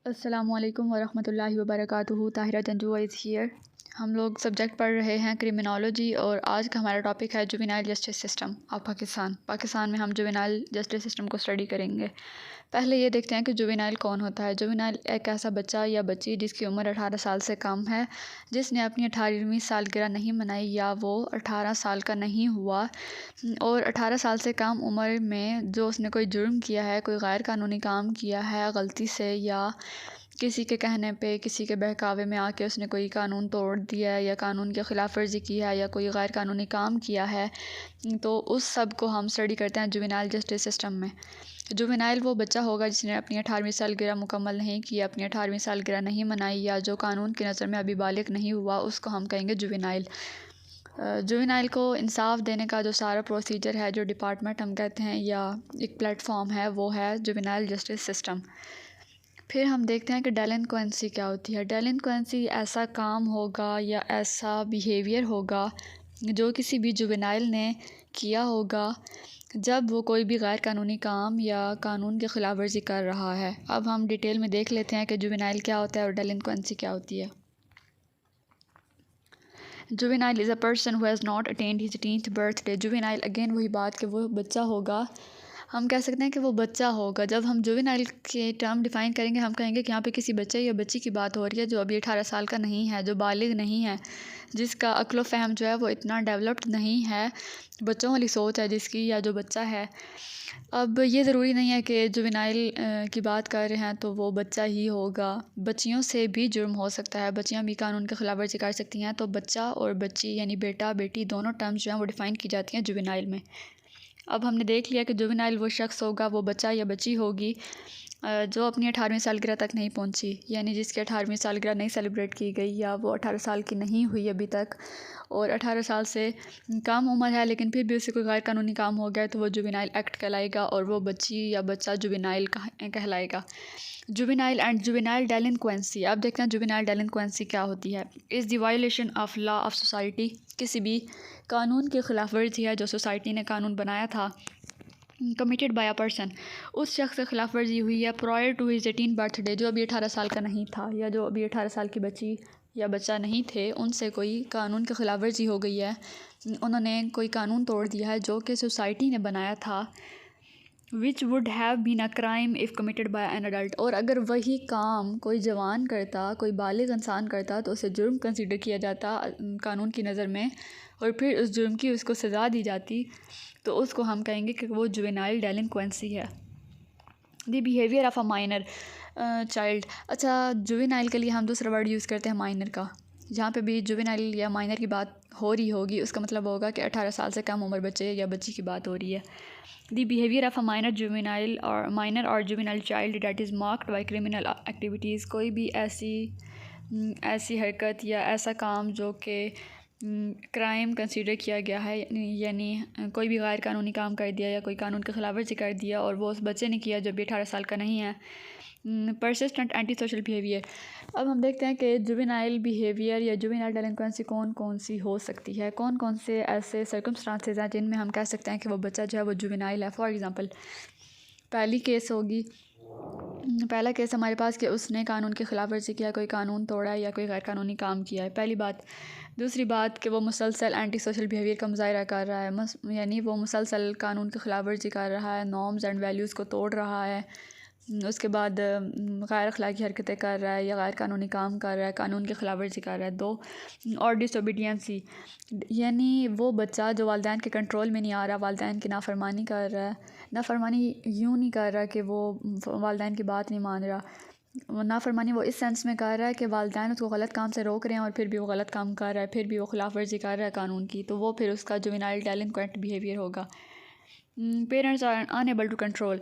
अस्सलामुअलैकुम वरहमतुल्लाहि वबरकातुहू। Tahira Janju is here. हम लोग सब्जेक्ट पढ़ रहे हैं क्रिमिनोलॉजी और आज का हमारा टॉपिक है juvenile justice system of Pakistan में हम जुवेनाइल जस्टिस सिस्टम को स्टडी करेंगे। पहले ये देखते हैं कि जुवेनाइल कौन होता है। जुवेनाइल एक ऐसा बच्चा या बच्ची जिसकी उम्र 18 साल से कम है, जिसने अपनी 18वीं सालगिरह नहीं मनाई या वो 18 साल का नहीं हुआ और 18 साल से कम उम्र में जो उसने कोई जुर्म किया है, कोई गैर कानूनी काम किया है गलती से या किसी के कहने पे, किसी के बहकावे में आके उसने कोई कानून तोड़ दिया है या कानून की खिलाफ वर्जी की है या कोई गैर कानूनी काम किया है, तो उस सब को हम स्टडी करते हैं जुवेनाइल जस्टिस सिस्टम में। जुवेनाइल वो बच्चा होगा जिसने अपनी 18वीं सालगिरह मुकम्मल नहीं की, अपनी 18वीं सालगिरह नहीं मनाई या जो कानून की नज़र में अभी बालिग नहीं हुआ, उसको हम कहेंगे जुवेनाइल। जुवेनाइल को इंसाफ देने का जो सारा प्रोसीजर है, जो डिपार्टमेंट हम कहते हैं या एक प्लेटफॉर्म है, वो है जुवेनाइल जस्टिस सिस्टम। फिर हम देखते हैं कि डेलिंक्वेंसी क्या होती है। डेलिंक्वेंसी ऐसा काम होगा या ऐसा बिहेवियर होगा जो किसी भी जुवेनाइल ने किया होगा जब वो कोई भी गैर कानूनी काम या कानून की खिलाफ वर्जी कर रहा है। अब हम डिटेल में देख लेते हैं कि जुवेनाइल क्या होता है और डेलिंक्वेंसी क्या होती है। Juvenile is a person who has not attend his 18th birthday. Juvenile again वही बात कि वो बच्चा होगा। हम कह सकते हैं कि वो बच्चा होगा। जब हम जुवेनाइल के टर्म डिफ़ाइन करेंगे, हम कहेंगे कि यहाँ पे किसी बच्चे या बच्ची की बात हो रही है जो अभी 18 साल का नहीं है, जो बालिग नहीं है, जिसका अक्ल फ़हम जो है वो इतना डेवलप्ड नहीं है, बच्चों वाली सोच है जिसकी, या जो बच्चा है। अब ये ज़रूरी नहीं है कि जुवेनाइल की बात कर रहे हैं तो वो बच्चा ही होगा। बच्चियों से भी जुर्म हो सकता है, बच्चियाँ भी कानून की खिलाफ वर्जी कर सकती हैं। तो बच्चा और बच्ची यानी बेटा बेटी दोनों टर्म्स जो हैं वो डिफ़ाइन की जाती हैं जुवेनाइल में। अब हमने देख लिया कि जुवेनाइल वो शख्स होगा, वो बच्चा या बच्ची होगी जो अपनी 18वीं सालगिरह तक नहीं पहुंची, यानी जिसकी 18वीं सालगिरह नहीं सेलिब्रेट की गई या वो 18 साल की नहीं हुई अभी तक और 18 साल से कम उम्र है लेकिन फिर भी उसे कोई गैर कानूनी काम हो गया तो वो जुवेनाइल एक्ट कहलाएगा और वो बच्ची या बच्चा जुवेनाइल कहलाएगा। Juvenile and juvenile delinquency. अब देखते हैं जुवेनाइल डेलिंक्वेंसी क्या होती है। Is the violation of law of society. किसी भी कानून की खिलाफ वर्जी है जो सोसाइटी ने कानून बनाया था, कमिटेड बाय अ पर्सन, उस शख्स से खिलाफ वर्जी हुई है प्रायर टू हिज 18 बर्थडे, जो अभी 18 साल का नहीं था या जो अभी 18 साल की बच्ची या बच्चा नहीं थे, उनसे कोई कानून की खिलाफ वर्जी हो गई है, उन्होंने कोई कानून तोड़ दिया है जो कि सोसाइटी ने बनाया था। Which would have been a crime if committed by an adult. और अगर वही काम कोई जवान करता, कोई बालिग इंसान करता तो उसे जुर्म कंसिडर किया जाता कानून की नज़र में और फिर उस जुर्म की उसको सज़ा दी जाती, तो उसको हम कहेंगे कि वो जुवेनाइल डेलिंक्वेंसी है। The behaviour of a minor child. अच्छा, जुवेनाइल के लिए हम दूसरा वर्ड यूज़ करते हैं माइनर का। जहाँ पे भी जुवेनाइल या माइनर की बात हो रही होगी उसका मतलब होगा कि 18 साल से कम उम्र बच्चे या बच्ची की बात हो रही है। The behaviour of a minor और juvenile child that is marked by criminal activities. कोई भी ऐसी हरकत या ऐसा काम जो कि क्राइम कंसीडर किया गया है, यानी कोई भी गैर कानूनी काम कर दिया या कोई कानून के खिलाफ वर्जी कर दिया और वो उस बच्चे ने किया जो भी 18 साल का नहीं है। Persistent anti social behaviour. अब हम देखते हैं कि जुवेनाइल बिहेवियर या जुवेनाइल डेलिंक्वेंसी कौन कौन सी हो सकती है, कौन कौन से ऐसे सर्कमस्टांसेस हैं जिनमें हम कह सकते हैं कि वो बच्चा जो है वो जुवेनाइल है। फॉर एग्ज़ाम्पल, पहला केस हमारे पास कि उसने कानून के खिलाफ वर्जी किया, कोई कानून तोड़ा है या कोई गैर कानूनी काम किया है, पहली बात। दूसरी बात कि वो मुसलसल एंटी सोशल बिहेवियर का मुजाहरा कर रहा है, यानी वो मुसलसल कानून की खिलाफ वर्जी कर रहा है, नॉर्म्स एंड वैल्यूज़ को तोड़ रहा है। उसके बाद गैर अखलाकी हरकतें कर रहा है या गैर कानूनी काम कर रहा है, कानून की खिलाफ वर्जी कर रहा है। 2, और डिसोबीडियंसी, यानी वो बच्चा जो वालिदैन के कंट्रोल में नहीं आ रहा, वालिदैन की नाफरमानी कर रहा है। नाफरमानी यूँ नहीं कर रहा कि वो वालिदैन की बात नहीं मान रहा, नाफरमानी वो इस सेंस में कर रहा है कि वालिदैन उसको गलत काम से रोक रहे हैं और फिर भी वो गलत काम कर रहा है, फिर भी वो खिलाफ वर्जी कर रहा है कानून की, तो वो फिर उसका जुवेनाइल डेलिंक्वेंट बिहेवियर होगा। Parents are unable to control.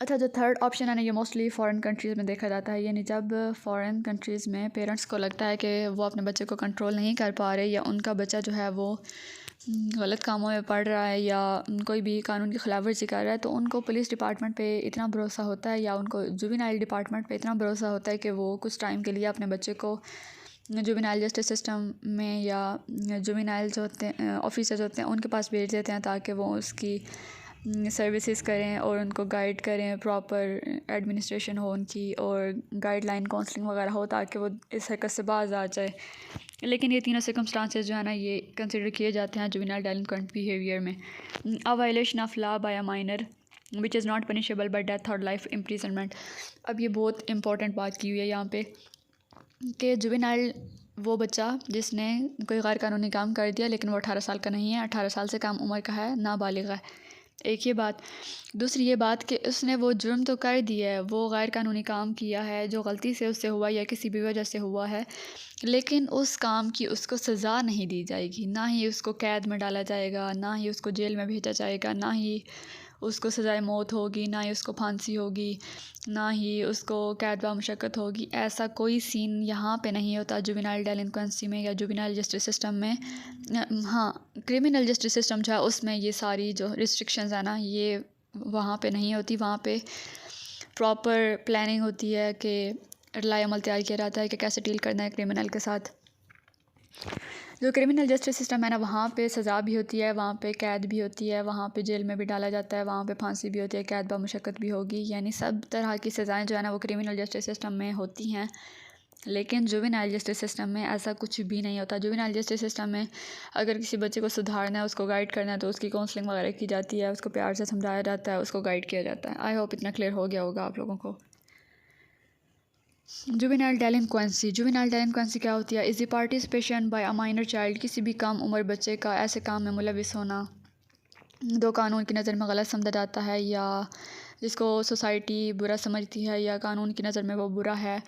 अच्छा, जो थर्ड ऑप्शन है ना, ये मोस्टली फ़ॉरेन कंट्रीज़ में देखा जाता है, यानी जब फ़ॉरेन कंट्रीज़ में पेरेंट्स को लगता है कि वो अपने बच्चे को कंट्रोल नहीं कर पा रहे या उनका बच्चा जो है वो गलत कामों में पड़ रहा है या कोई भी कानून की खिलाफ वर्जी कर रहा है, तो उनको पुलिस डिपार्टमेंट पे इतना भरोसा होता है या उनको जुवेनाइल डिपार्टमेंट पे इतना भरोसा होता है कि वो कुछ टाइम के लिए अपने बच्चे को जुवेनाइल जस्टिस सिस्टम में या जुवेनाइल जो होते हैं ऑफिसर्स होते हैं उनके पास भेज देते हैं ताकि वो उसकी सर्विसेज करें और उनको गाइड करें, प्रॉपर एडमिनिस्ट्रेशन हो उनकी और गाइडलाइन काउंसलिंग वगैरह हो ताकि वो इस हरकत से बाज आ जाए। लेकिन ये तीनों सर्कमस्टांसेस जो है ना ये कंसिडर किए जाते हैं जुवेनाइल डेलिंक्वेंट बिहेवियर में। अ violation of law by a minor which is not punishable bye death और लाइफ इम्प्रिजनमेंट। अब ये बहुत इंपॉर्टेंट बात की हुई है यहाँ पे कि जुवेनाइल वो बच्चा जिसने कोई गैर कानूनी काम कर दिया लेकिन वो 18 साल का नहीं है, 18 साल से कम उम्र का है, नाबालिग है। एक ये बात। दूसरी ये बात कि उसने वो जुर्म तो कर दिया है, वो गैर कानूनी काम किया है जो गलती से उससे हुआ या किसी भी वजह से हुआ है, लेकिन उस काम की उसको सज़ा नहीं दी जाएगी। ना ही उसको कैद में डाला जाएगा, ना ही उसको जेल में भेजा जाएगा, ना ही उसको सज़ाए मौत होगी, ना ही उसको फांसी होगी, ना ही उसको कैद व मुशक्क़त होगी। ऐसा कोई सीन यहाँ पे नहीं होता जुवेनाइल डेलिंक्वेंसी में या जुवेनाइल जस्टिस सिस्टम में। हाँ, क्रिमिनल जस्टिस सिस्टम जो है उसमें ये सारी जो रिस्ट्रिक्शंस है ना ये वहाँ पे नहीं होती। वहाँ पे प्रॉपर प्लानिंग होती है कि रलाय अमल तैयार किया जाता है कि कैसे डील करना है क्रिमिनल के साथ। जो क्रिमिनल जस्टिस सिस्टम है ना वहाँ पे सज़ा भी होती है, वहाँ पे कैद भी होती है, वहाँ पे जेल में भी डाला जाता है, वहाँ पे फांसी भी होती है, कैद व मुशक्क़त भी होगी। यानी सब तरह की सज़ाएं जो है ना वो क्रिमिनल जस्टिस सिस्टम में होती हैं। लेकिन जुवेनाइल जस्टिस सिस्टम में ऐसा कुछ भी नहीं होता। जुवेनाइल जस्टिस सिस्टम में अगर किसी बच्चे को सुधारना है, उसको गाइड करना है तो उसकी काउंसलिंग वगैरह की जाती है, उसको प्यार से समझाया जाता है, उसको गाइड किया जाता है। आई होप इतना क्लियर हो गया होगा आप लोगों को। जुवेनाइल डेलिंक्वेंसी क्या होती है? Is the participation by a minor child, किसी भी कम उम्र बच्चे का ऐसे काम में मुलविस होना दो कानून की नज़र में गलत समझा जाता है या जिसको सोसाइटी बुरा समझती है या कानून की नज़र में वो बुरा है।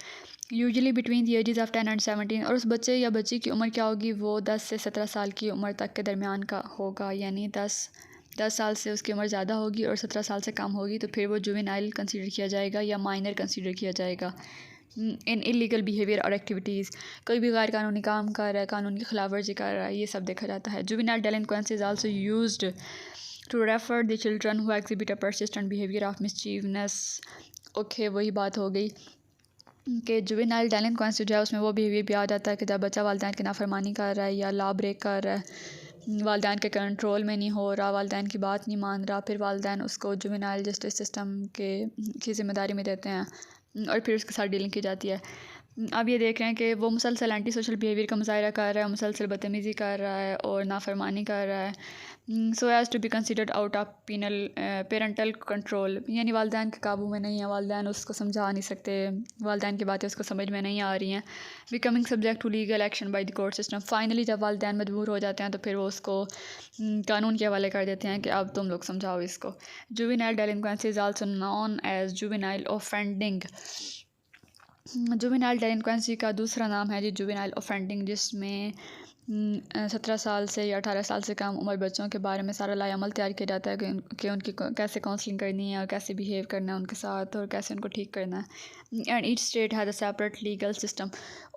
Usually between the ages of 10 and 17, और उस बच्चे या बच्ची की उम्र क्या होगी? वो 10 से 17 साल की उम्र तक के दरमियान का होगा। यानी 10 साल से उसकी उम्र ज़्यादा होगी और 17 साल से कम होगी तो फिर वो जुवेनाइल कंसीडर किया जाएगा या माइनर कंसीडर किया जाएगा। इन इलीगल बिहेवियर और एक्टिविटीज़, कोई भी गैर कानूनी काम कर रहा है, कानून की खिलाफ वर्जी कर रहा है, ये सब देखा जाता है। Juvenile delinquency is also used to refer the children who exhibit a persistent behaviour of mischievousness. Okay, वही बात हो गई कि जुवेनाइल डेलिंक्वेंसी जो है उसमें वो बिहेवियर भी आ जाता है कि जब बच्चा वालिदैन की नाफरमानी कर रहा है या लॉ ब्रेक कर रहा है, वालिदैन के कंट्रोल में नहीं हो रहा, वालिदैन की बात नहीं मान रहा, फिर वालिदैन उसको जुवेनाइल जस्टिस सिस्टम की ज़िम्मेदारी में देते हैं और फिर उसके साथ डीलिंग की जाती है। अब ये देख रहे हैं कि वो मुसलसल एंटी सोशल बिहेवियर का मुजाहरा कर रहा है, मुसलसल बदतमीज़ी कर रहा है और नाफरमानी कर रहा है, so as to be considered out of parental control. यानी वालिदैन के काबू में नहीं है, वालिदैन उसको समझा नहीं सकते, वालिदैन की बातें उसको समझ में नहीं आ रही हैं। Becoming subject to legal action by the court system. Finally जब वालिदैन मजबूर हो जाते हैं तो फिर वो उसको कानून के हवाले कर देते हैं कि अब तुम लोग समझाओ इसको। Juvenile delinquency is also known as juvenile offending. Juvenile delinquency का दूसरा नाम है जी जुवेनाइल ऑफेंडिंग, जिसमें 17 साल से या 18 साल से कम उम्र बच्चों के बारे में सारा लाएअमल तैयार किया जाता है कि उनकी कैसे काउंसलिंग करनी है और कैसे बिहेव करना है उनके साथ और कैसे उनको ठीक करना है। And each state has a separate legal system.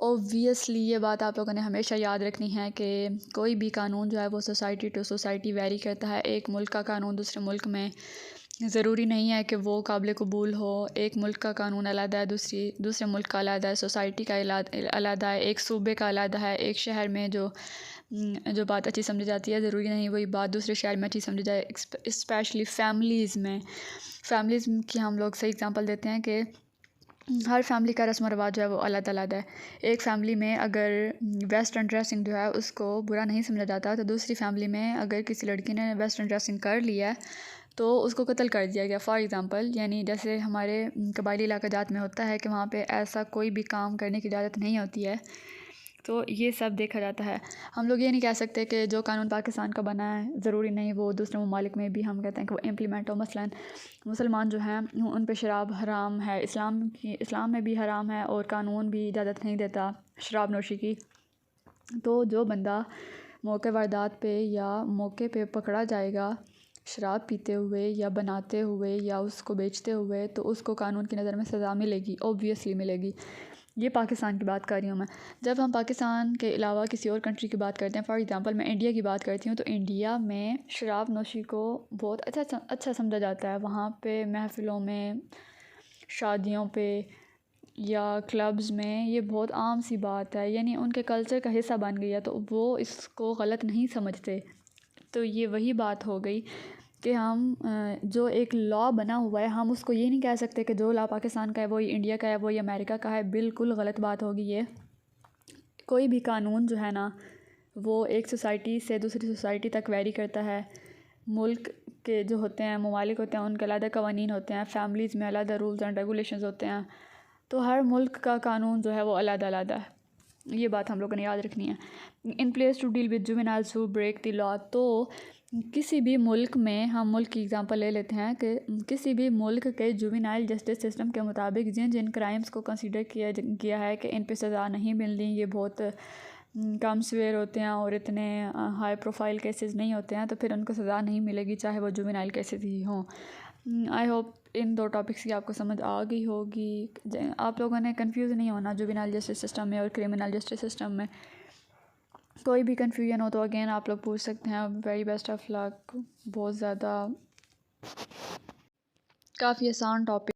Obviously ये बात आप लोगों ने हमेशा याद रखनी है कि कोई भी कानून जो है वो सोसाइटी टू सोसाइटी वेरी करता है। एक मुल्क का कानून दूसरे मुल्क में ज़रूरी नहीं है कि वो काबिल कबूल हो। एक मुल्क का कानून अलग है, दूसरे मुल्क का अलग है, सोसाइटी का अलग है, एक सूबे का अलग है। एक शहर में जो बात अच्छी समझी जाती है ज़रूरी नहीं वही बात दूसरे शहर में अच्छी समझी जाए। स्पेशली फैमिलीज़ की हम लोग सही एग्जांपल देते हैं कि हर फैमिली का रस्म व रवाज जो है वो अलग अलग है। एक फ़ैमिली में अगर वेस्टर्न ड्रेसिंग जो है उसको बुरा नहीं समझा जाता तो दूसरी फैमिली में अगर किसी लड़की ने वेस्टर्न ड्रेसिंग कर लिया है तो उसको कत्ल कर दिया गया फॉर एग्ज़ाम्पल। यानी जैसे हमारे कबायली इलाका जात में होता है कि वहाँ पे ऐसा कोई भी काम करने की इजाज़त नहीं होती है, तो ये सब देखा जाता है। हम लोग ये नहीं कह सकते कि जो कानून पाकिस्तान का बना है ज़रूरी नहीं वो दूसरे ममालिक में भी हम कहते हैं कि वो इम्प्लीमेंट हो। मसलन मुसलमान जो हैं उन पे शराब हराम है, इस्लाम में भी हराम है और कानून भी इजाज़त नहीं देता शराब नोशी की। तो जो बंदा मौके वारदात पे या मौके पे पकड़ा जाएगा शराब पीते हुए या बनाते हुए या उसको बेचते हुए तो उसको कानून की नज़र में सज़ा मिलेगी, ऑब्वियसली मिलेगी। ये पाकिस्तान की बात कर रही हूँ मैं। जब हम पाकिस्तान के अलावा किसी और कंट्री की बात करते हैं, फॉर एग्ज़ाम्पल मैं इंडिया की बात करती हूँ, तो इंडिया में शराब नोशी को बहुत अच्छा समझा जाता है। वहाँ पे महफ़िलों में, शादियों पे या क्लब्स में ये बहुत आम सी बात है, यानी उनके कल्चर का हिस्सा बन गई है, तो वो इसको गलत नहीं समझते। तो ये वही बात हो गई कि हम जो एक लॉ बना हुआ है हम उसको ये नहीं कह सकते कि जो लॉ पाकिस्तान का है वही इंडिया का है वही अमेरिका का है। बिल्कुल गलत बात होगी ये। कोई भी कानून जो है ना वो एक सोसाइटी से दूसरी सोसाइटी तक वेरी करता है। मुल्क के जो होते हैं ममालिक होते हैं उनके अलग कवानीन होते हैं, फैमिलीज़ में अलग रूल्स एंड रेगुलेशंस होते हैं। तो हर मुल्क का कानून जो है वो अलग अलग है। ये बात हम लोगों ने याद रखनी है। In place to deal with juveniles who break the law. तो किसी भी मुल्क में हम मुल्क की एग्जांपल ले लेते हैं कि किसी भी मुल्क के जुवेनाइल जस्टिस सिस्टम के मुताबिक जिन जिन क्राइम्स को कंसीडर किया है कि इन पे सज़ा नहीं मिलनी, ये बहुत कम सवेर होते हैं और इतने हाई प्रोफाइल केसेस नहीं होते हैं, तो फिर उनको सज़ा नहीं मिलेगी चाहे वो जुवेनाइल केसेस ही हों। आई होप इन 2 टॉपिक्स की आपको समझ आ गई होगी। आप लोगों ने कंफ्यूज नहीं होना जुवेनाइल जस्टिस सिस्टम में और क्रिमिनल जस्टिस सिस्टम में। कोई भी कन्फ्यूजन हो तो अगेन आप लोग पूछ सकते हैं। Very best of luck. बहुत ज़्यादा काफ़ी आसान टॉपिक